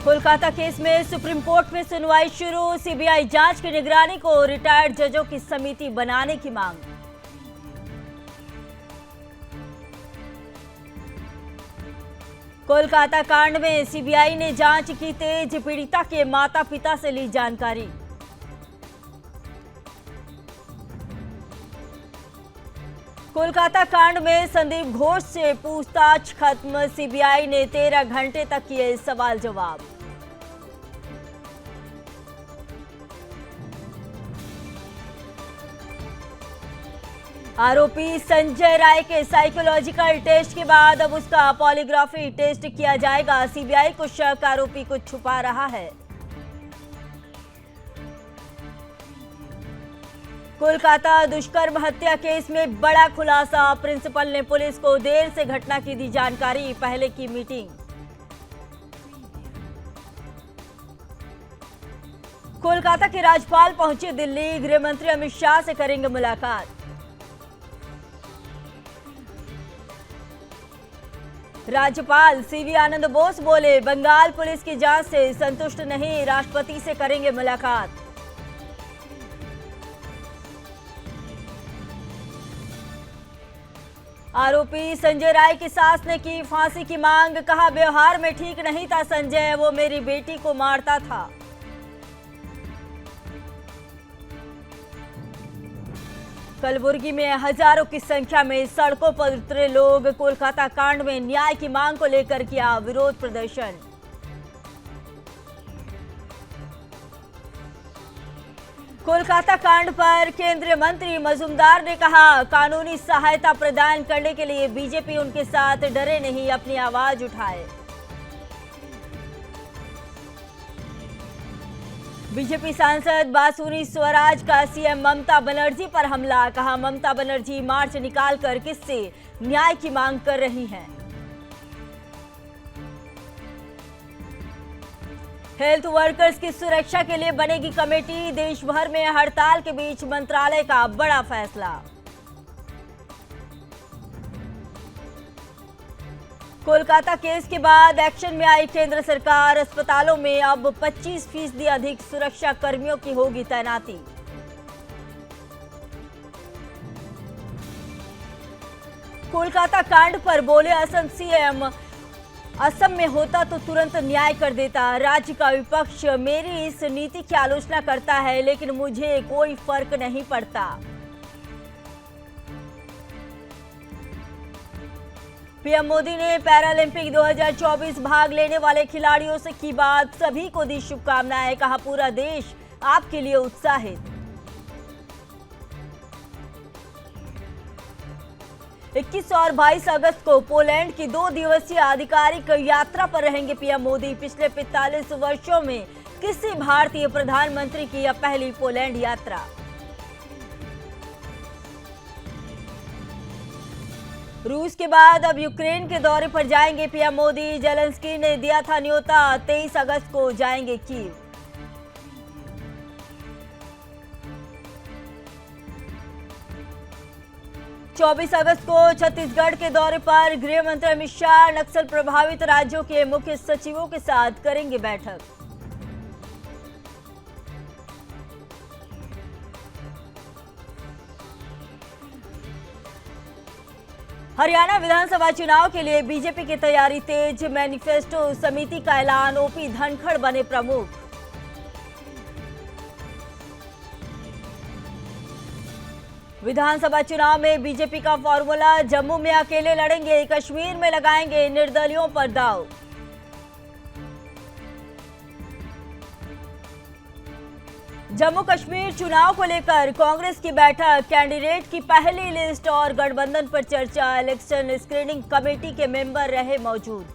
Kolkata case में supreme court में सुनवाई शुरू। सीबीआई जांच की निगरानी को रिटायर्ड जजों की समिति बनाने की मांग। कोलकाता कांड में सीबीआई ने जांच की तेज। पीड़िता के माता पिता से ली जानकारी। कोलकाता कांड में संदीप घोष से पूछताछ खत्म। सीबीआई ने 13 घंटे तक किए सवाल जवाब। आरोपी संजय राय के साइकोलॉजिकल टेस्ट के बाद अब उसका पॉलीग्राफी टेस्ट किया जाएगा। सीबीआई को शक आरोपी कुछ छुपा रहा है। कोलकाता दुष्कर्म हत्या केस में बड़ा खुलासा। प्रिंसिपल ने पुलिस को देर से घटना की दी जानकारी। पहले की मीटिंग। कोलकाता के राज्यपाल पहुंचे दिल्ली। गृह मंत्री अमित शाह से करेंगे मुलाकात। राज्यपाल सीवी आनंद बोस बोले, बंगाल पुलिस की जांच से संतुष्ट नहीं, राष्ट्रपति से करेंगे मुलाकात। आरोपी संजय राय की सास ने की फांसी की मांग। कहा, व्यवहार में ठीक नहीं था संजय, वो मेरी बेटी को मारता था। कलबुर्गी में हजारों की संख्या में सड़कों पर उतरे लोग। कोलकाता कांड में न्याय की मांग को लेकर किया विरोध प्रदर्शन। कोलकाता कांड पर केंद्रीय मंत्री मजूमदार ने कहा, कानूनी सहायता प्रदान करने के लिए बीजेपी उनके साथ डरे नहीं, अपनी आवाज उठाए। बीजेपी सांसद बासुरी स्वराज का सीएम ममता बनर्जी पर हमला। कहा, ममता बनर्जी मार्च निकालकर किससे न्याय की मांग कर रही हैं। हेल्थ वर्कर्स की सुरक्षा के लिए बनेगी कमेटी। देश भर में हड़ताल के बीच मंत्रालय का बड़ा फैसला। कोलकाता केस के बाद एक्शन में आई केंद्र सरकार। अस्पतालों में अब 25% अधिक सुरक्षा कर्मियों की होगी तैनाती। कोलकाता कांड पर बोले असम सीएम, असम में होता तो तुरंत न्याय कर देता। राज्य का विपक्ष मेरी इस नीति की आलोचना करता है, लेकिन मुझे कोई फर्क नहीं पड़ता। पीएम मोदी ने पैरालंपिक 2024 भाग लेने वाले खिलाड़ियों से की बात। सभी को दी शुभकामनाएं। कहा, पूरा देश आपके लिए उत्साहित। 21 और 22 अगस्त को पोलैंड की 2 दिवसीय आधिकारिक यात्रा पर रहेंगे पीएम मोदी। पिछले 45 वर्षों में किसी भारतीय प्रधानमंत्री की यह पहली पोलैंड यात्रा। रूस के बाद अब यूक्रेन के दौरे पर जाएंगे पीएम मोदी। जेलेंस्की ने दिया था न्योता, 23 अगस्त को जाएंगे कीव। चौबीस अगस्त को छत्तीसगढ़ के दौरे पर गृह मंत्री अमित शाह नक्सल प्रभावित राज्यों के मुख्य सचिवों के साथ करेंगे बैठक। हरियाणा विधानसभा चुनाव के लिए बीजेपी की तैयारी तेज। मैनिफेस्टो समिति का ऐलान। ओपी धनखड़ बने प्रमुख। विधानसभा चुनाव में बीजेपी का फॉर्मूला। जम्मू में अकेले लड़ेंगे, कश्मीर में लगाएंगे निर्दलियों पर दांव। जम्मू कश्मीर चुनाव को लेकर कांग्रेस की बैठक। कैंडिडेट की पहली लिस्ट और गठबंधन पर चर्चा। इलेक्शन स्क्रीनिंग कमेटी के मेंबर रहे मौजूद।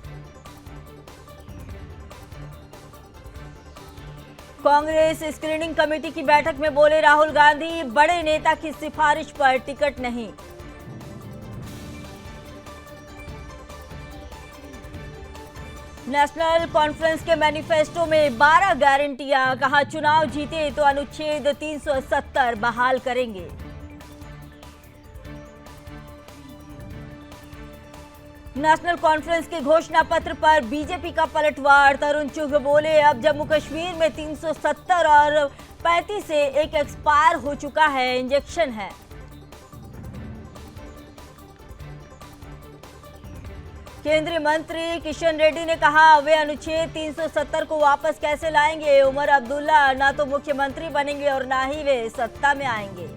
कांग्रेस स्क्रीनिंग कमेटी की बैठक में बोले राहुल गांधी, बड़े नेता की सिफारिश पर टिकट नहीं। नेशनल कॉन्फ्रेंस के मैनिफेस्टो में 12 गारंटियां। कहा, चुनाव जीते तो अनुच्छेद 370 बहाल करेंगे। नेशनल कॉन्फ्रेंस के घोषणा पत्र पर बीजेपी का पलटवार। तरुण चुघ बोले, अब जम्मू कश्मीर में 370 और 35 से एक एक्सपायर हो चुका है, इंजेक्शन है। केंद्रीय मंत्री किशन रेड्डी ने कहा, वे अनुच्छेद 370 को वापस कैसे लाएंगे। उमर अब्दुल्ला ना तो मुख्यमंत्री बनेंगे और ना ही वे सत्ता में आएंगे।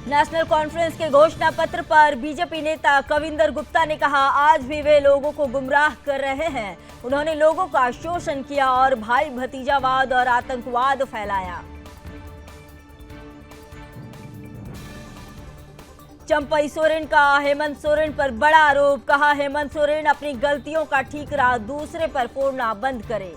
नेशनल कॉन्फ्रेंस के घोषणा पत्र पर बीजेपी नेता कविंदर गुप्ता ने कहा, आज भी वे लोगों को गुमराह कर रहे हैं। उन्होंने लोगों का शोषण किया और भाई भतीजावाद और आतंकवाद फैलाया। चंपई सोरेन का हेमंत सोरेन पर बड़ा आरोप। कहा, हेमंत सोरेन अपनी गलतियों का ठीकरा दूसरे पर फोड़ना बंद करे।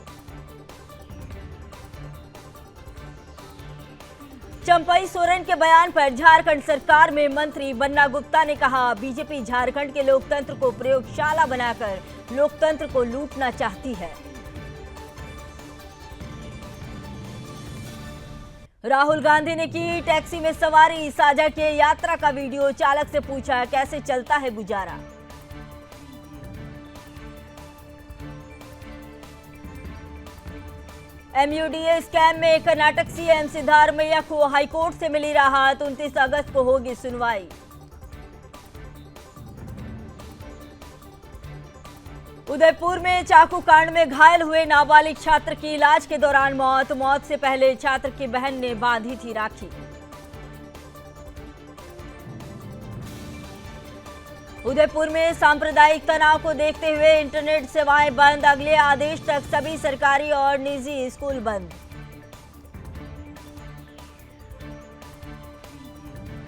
चंपई सोरेन के बयान पर झारखंड सरकार में मंत्री बन्ना गुप्ता ने कहा, बीजेपी झारखंड के लोकतंत्र को प्रयोगशाला बनाकर लोकतंत्र को लूटना चाहती है। राहुल गांधी ने की टैक्सी में सवारी, साझा किए यात्रा का वीडियो। चालक से पूछा, कैसे चलता है गुजारा। MUDA स्कैम में कर्नाटक सीएम सिद्धारमैया को हाईकोर्ट से मिली राहत। 29 अगस्त को होगी सुनवाई। उदयपुर में चाकू कांड में घायल हुए नाबालिग छात्र की इलाज के दौरान मौत। मौत से पहले छात्र की बहन ने बांधी थी राखी। उदयपुर में सांप्रदायिक तनाव को देखते हुए इंटरनेट सेवाएं बंद। अगले आदेश तक सभी सरकारी और निजी स्कूल बंद।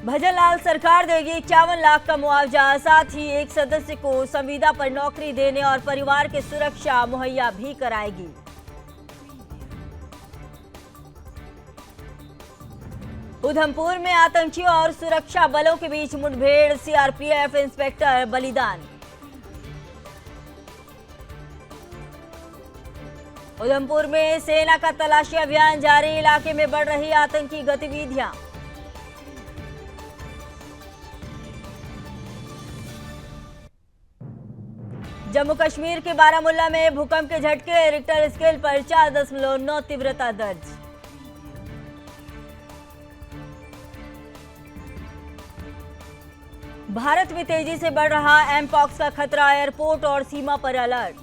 भजनलाल सरकार देगी 51 लाख का मुआवजा। साथ ही एक सदस्य को संविदा पर नौकरी देने और परिवार की सुरक्षा मुहैया भी कराएगी। उधमपुर में आतंकियों और सुरक्षा बलों के बीच मुठभेड़। सीआरपीएफ इंस्पेक्टर बलिदान। उधमपुर में सेना का तलाशी अभियान जारी। इलाके में बढ़ रही आतंकी गतिविधियां। जम्मू कश्मीर के बारामुल्ला में भूकंप के झटके। रिक्टर स्केल पर 4.9 तीव्रता दर्ज। भारत में तेजी से बढ़ रहा एमपॉक्स का खतरा। एयरपोर्ट और सीमा पर अलर्ट।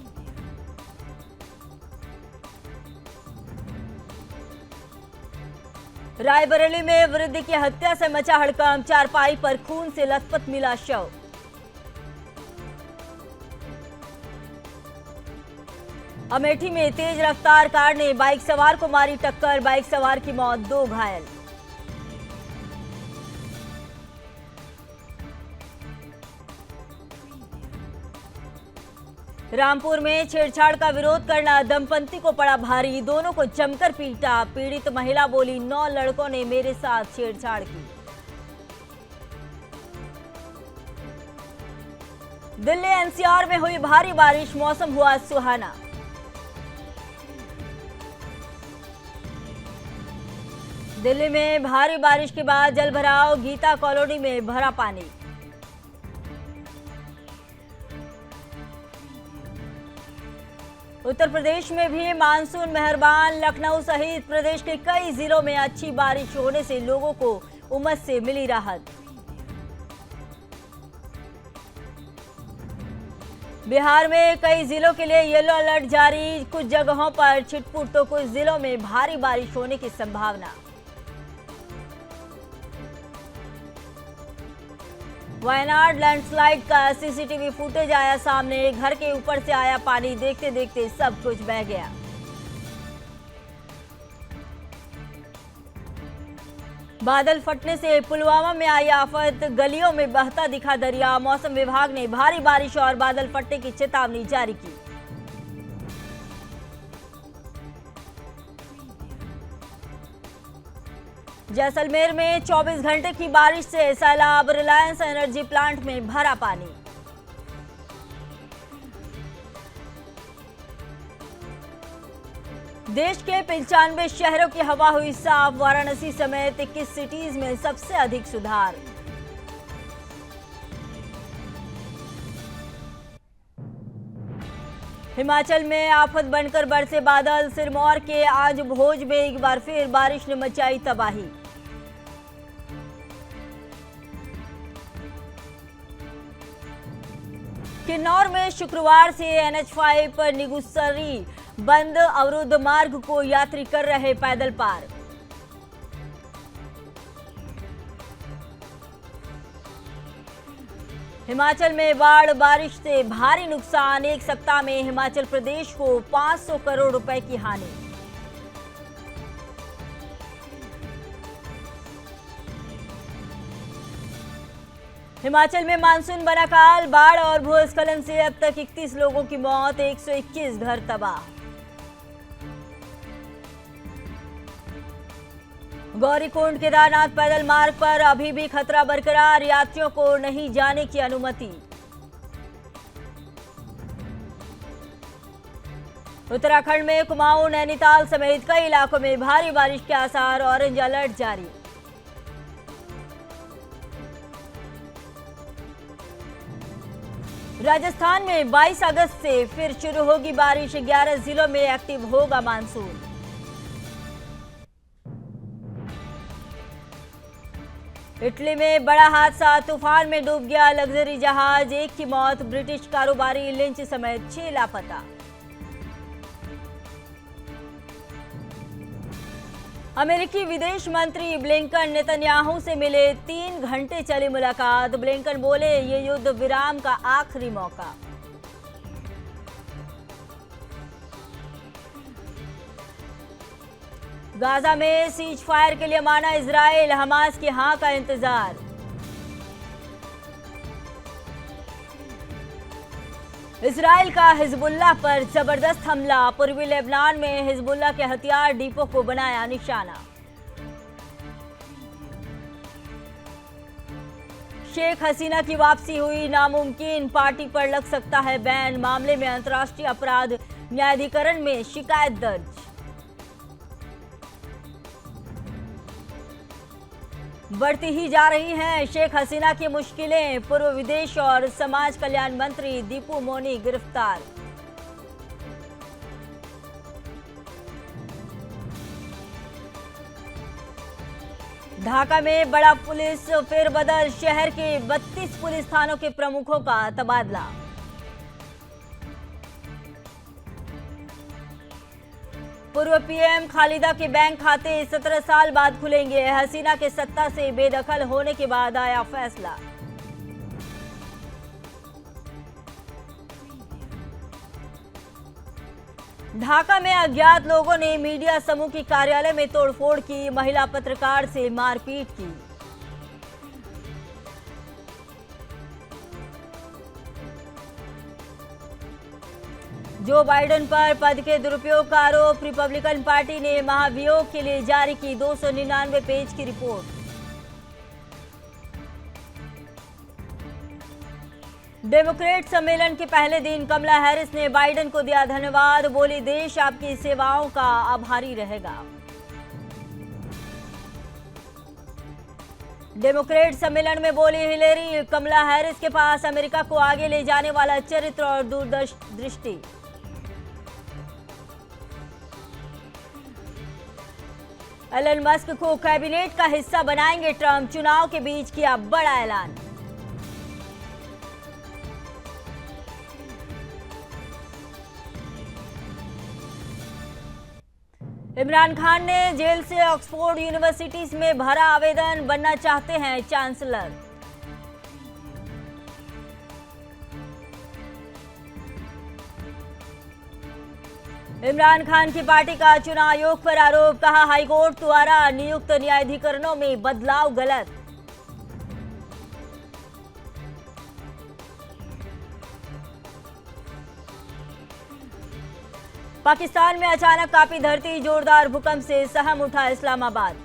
रायबरेली में वृद्ध की हत्या से मचा हड़कंप। चारपाई पर खून से लथपथ मिला शव। अमेठी में तेज रफ्तार कार ने बाइक सवार को मारी टक्कर। बाइक सवार की मौत, 2 घायल। रामपुर में छेड़छाड़ का विरोध करना दंपति को पड़ा भारी। दोनों को जमकर पीटा। पीड़ित महिला बोली, 9 लड़कों ने मेरे साथ छेड़छाड़ की। दिल्ली एनसीआर में हुई भारी बारिश। मौसम हुआ सुहाना। दिल्ली में भारी बारिश के बाद जलभराव। गीता कॉलोनी में भरा पानी। उत्तर प्रदेश में भी मानसून मेहरबान। लखनऊ सहित प्रदेश के कई जिलों में अच्छी बारिश होने से लोगों को उमस से मिली राहत। बिहार में कई जिलों के लिए येलो अलर्ट जारी। कुछ जगहों पर छिटपुट तो कुछ जिलों में भारी बारिश होने की संभावना। वायनाड लैंडस्लाइड का सीसीटीवी फुटेज आया सामने। घर के ऊपर से आया पानी। देखते देखते सब कुछ बह गया। बादल फटने से पुलवामा में आई आफत। गलियों में बहता दिखा दरिया। मौसम विभाग ने भारी बारिश और बादल फटने की चेतावनी जारी की। जैसलमेर में 24 घंटे की बारिश से सैलाब। रिलायंस एनर्जी प्लांट में भरा पानी। देश के 95 शहरों की हवा हुई साफ। वाराणसी समेत 21 सिटीज में सबसे अधिक सुधार। हिमाचल में आफत बनकर बरसे बादल। सिरमौर के आज भोज में एक बार फिर बारिश ने मचाई तबाही। किन्नौर में शुक्रवार से NH5 पर निगुसरी बंद। अवरुद्ध मार्ग को यात्री कर रहे पैदल पार। हिमाचल में बाढ़ बारिश से भारी नुकसान। एक सप्ताह में हिमाचल प्रदेश को 500 करोड़ रुपए की हानि। हिमाचल में मानसून बना काल। बाढ़ और भूस्खलन से अब तक 31 लोगों की मौत, 121 घर तबाह। गौरीकुंड केदारनाथ पैदल मार्ग पर अभी भी खतरा बरकरार। यात्रियों को नहीं जाने की अनुमति। उत्तराखंड में कुमाऊं, नैनीताल समेत कई इलाकों में भारी बारिश के आसार। ऑरेंज अलर्ट जारी। राजस्थान में 22 अगस्त से फिर शुरू होगी बारिश। 11 जिलों में एक्टिव होगा मानसून। इटली में बड़ा हादसा। तूफान में डूब गया लग्जरी जहाज। एक की मौत। ब्रिटिश कारोबारी लिंच समेत 6 लापता। अमेरिकी विदेश मंत्री ब्लिंकन नेतन्याहू से मिले। 3 घंटे चली मुलाकात। ब्लिंकन बोले, ये युद्ध विराम का आखिरी मौका। गाजा में सीज फायर के लिए माना इजराइल। हमास की हां का इंतजार। इजराइल का हिजबुल्लाह पर जबरदस्त हमला। पूर्वी लेबनान में हिजबुल्लाह के हथियार डिपो को बनाया निशाना। शेख हसीना की वापसी हुई नामुमकिन। पार्टी पर लग सकता है बैन। मामले में अंतर्राष्ट्रीय अपराध न्यायाधिकरण में शिकायत दर्ज। बढ़ती ही जा रही हैं शेख हसीना की मुश्किलें। पूर्व विदेश और समाज कल्याण मंत्री दीपू मोनी गिरफ्तार। ढाका में बड़ा पुलिस फेरबदल। शहर के 32 पुलिस थानों के प्रमुखों का तबादला। पूर्व पीएम खालिदा के बैंक खाते 17 साल बाद खुलेंगे। हसीना के सत्ता से बेदखल होने के बाद आया फैसला। ढाका में अज्ञात लोगों ने मीडिया समूह की कार्यालय में तोड़फोड़ की। महिला पत्रकार से मारपीट की। जो बाइडेन पर पद के दुरुपयोग का आरोप। रिपब्लिकन पार्टी ने महाभियोग के लिए जारी की 299 पेज की रिपोर्ट। डेमोक्रेट सम्मेलन के पहले दिन कमला हैरिस ने बाइडेन को दिया धन्यवाद। बोली, देश आपकी सेवाओं का आभारी रहेगा। डेमोक्रेट सम्मेलन में बोली हिलेरी, कमला हैरिस के पास अमेरिका को आगे ले जाने वाला चरित्र और दूरदृष्टि। एलन मस्क को कैबिनेट का हिस्सा बनाएंगे ट्रंप। चुनाव के बीच किया बड़ा ऐलान। इमरान खान ने जेल से ऑक्सफोर्ड यूनिवर्सिटी में भरा आवेदन। बनना चाहते हैं चांसलर। इमरान खान की पार्टी का चुनाव आयोग पर आरोप। कहा, हाईकोर्ट द्वारा नियुक्त न्यायाधिकरणों में बदलाव गलत। पाकिस्तान में अचानक कांपी धरती। जोरदार भूकंप से सहम उठा इस्लामाबाद।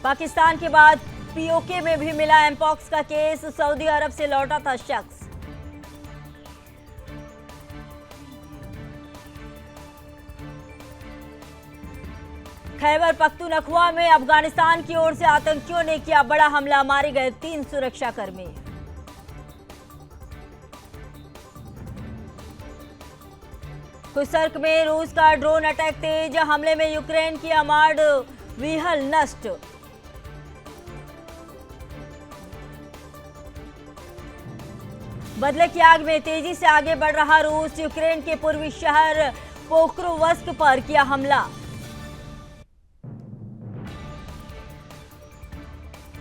पाकिस्तान के बाद पीओके में भी मिला एमपॉक्स का केस। सऊदी अरब से लौटा था शख्स। खैबर पख्तूनख्वा में अफगानिस्तान की ओर से आतंकियों ने किया बड़ा हमला, मारे गए 3 सुरक्षाकर्मी। कुर्स्क में रूस का ड्रोन अटैक तेज, हमले में यूक्रेन की आर्मर्ड व्हीकल नष्ट। बदले की आग में तेजी से आगे बढ़ रहा रूस, यूक्रेन के पूर्वी शहर पोक्रोवस्क पर किया हमला।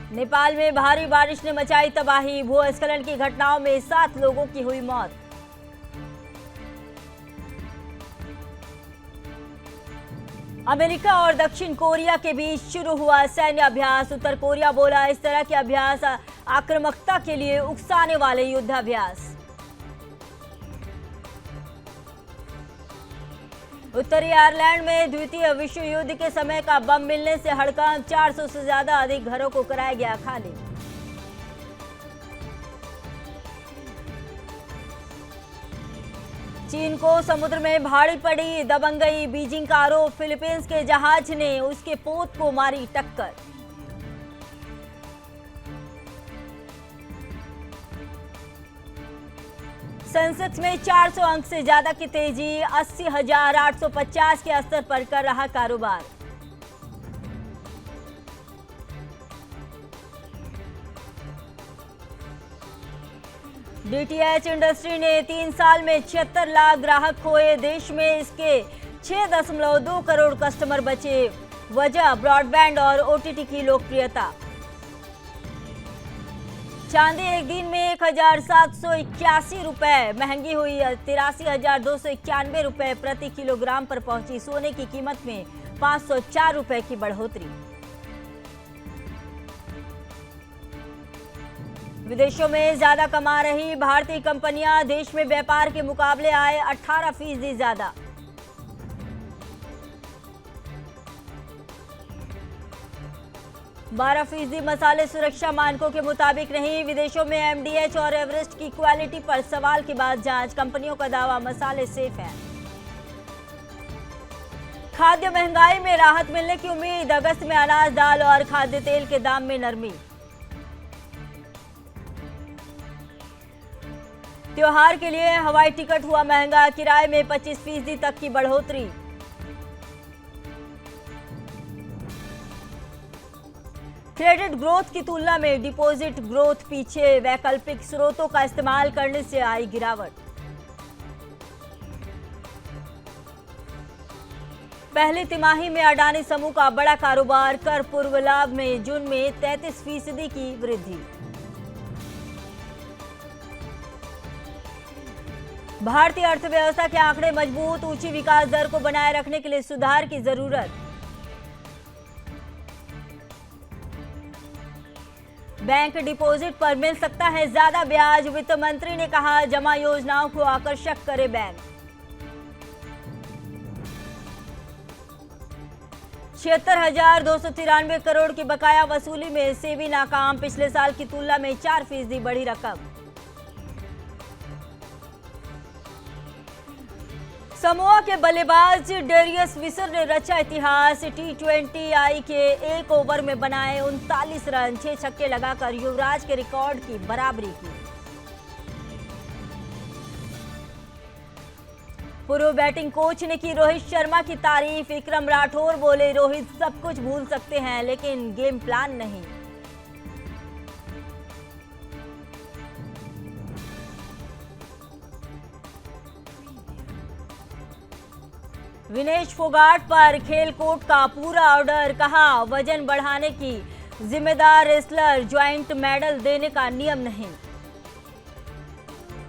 नेपाल में भारी बारिश ने मचाई तबाही, भूस्खलन की घटनाओं में 7 लोगों की हुई मौत। अमेरिका और दक्षिण कोरिया के बीच शुरू हुआ सैन्य अभ्यास, उत्तर कोरिया बोला इस तरह के अभ्यास आक्रामकता के लिए उकसाने वाले युद्धाभ्यास। उत्तरी आयरलैंड में द्वितीय विश्व युद्ध के समय का बम मिलने से हड़कंप, 400 से ज्यादा अधिक घरों को कराया गया खाली। चीन को समुद्र में भारी पड़ी दबंगई, बीजिंग का आरोप, फिलीपींस के जहाज ने उसके पोत को मारी टक्कर। सेंसेक्स में 400 अंक से ज्यादा की तेजी, 80,850 के स्तर पर कर रहा कारोबार। डीटीएच इंडस्ट्री ने 3 साल में 76 लाख ग्राहक खोए, देश में इसके 6.2 करोड़ कस्टमर बचे। वजह ब्रॉडबैंड और ओटीटी की लोकप्रियता। चांदी एक दिन में 1,781 रुपए महंगी हुई, 83,291 रुपए प्रति किलोग्राम पर पहुंची। सोने की कीमत में 504 रुपए की बढ़ोतरी। विदेशों में ज्यादा कमा रही भारतीय कंपनियां, देश में व्यापार के मुकाबले आए 18% ज्यादा। %12 मसाले सुरक्षा मानकों के मुताबिक नहीं, विदेशों में एमडीएच और एवरेस्ट की क्वालिटी पर सवाल के बाद जांच, कंपनियों का दावा मसाले सेफ हैं। खाद्य महंगाई में राहत मिलने की उम्मीद, अगस्त में अनाज, दाल और खाद्य तेल के दाम में नरमी। त्योहार के लिए हवाई टिकट हुआ महंगा, किराए में 25% तक की बढ़ोतरी। क्रेडिट ग्रोथ की तुलना में डिपॉजिट ग्रोथ पीछे, वैकल्पिक स्रोतों का इस्तेमाल करने से आई गिरावट। पहली तिमाही में अडानी समूह का बड़ा कारोबार, कर पूर्व लाभ में जून में 33% की वृद्धि। भारतीय अर्थव्यवस्था के आंकड़े मजबूत, ऊंची विकास दर को बनाए रखने के लिए सुधार की जरूरत। बैंक डिपॉजिट पर मिल सकता है ज्यादा ब्याज, वित्त मंत्री ने कहा जमा योजनाओं को आकर्षक करे बैंक। 76,293 करोड़ की बकाया वसूली में सेबी नाकाम, पिछले साल की तुलना में 4% बढ़ी रकम। समोआ के बल्लेबाज डेरियस विसर ने रचा इतिहास, T20I के एक ओवर में बनाए 39 रन, 6 छक्के लगाकर युवराज के रिकॉर्ड की बराबरी की। पूर्व बैटिंग कोच ने की रोहित शर्मा की तारीफ, विक्रम राठौर बोले रोहित सब कुछ भूल सकते हैं लेकिन गेम प्लान नहीं। विनेश फोगाट पर खेल कोर्ट का पूरा ऑर्डर, कहा वजन बढ़ाने की जिम्मेदार रेसलर, ज्वाइंट मेडल देने का नियम नहीं।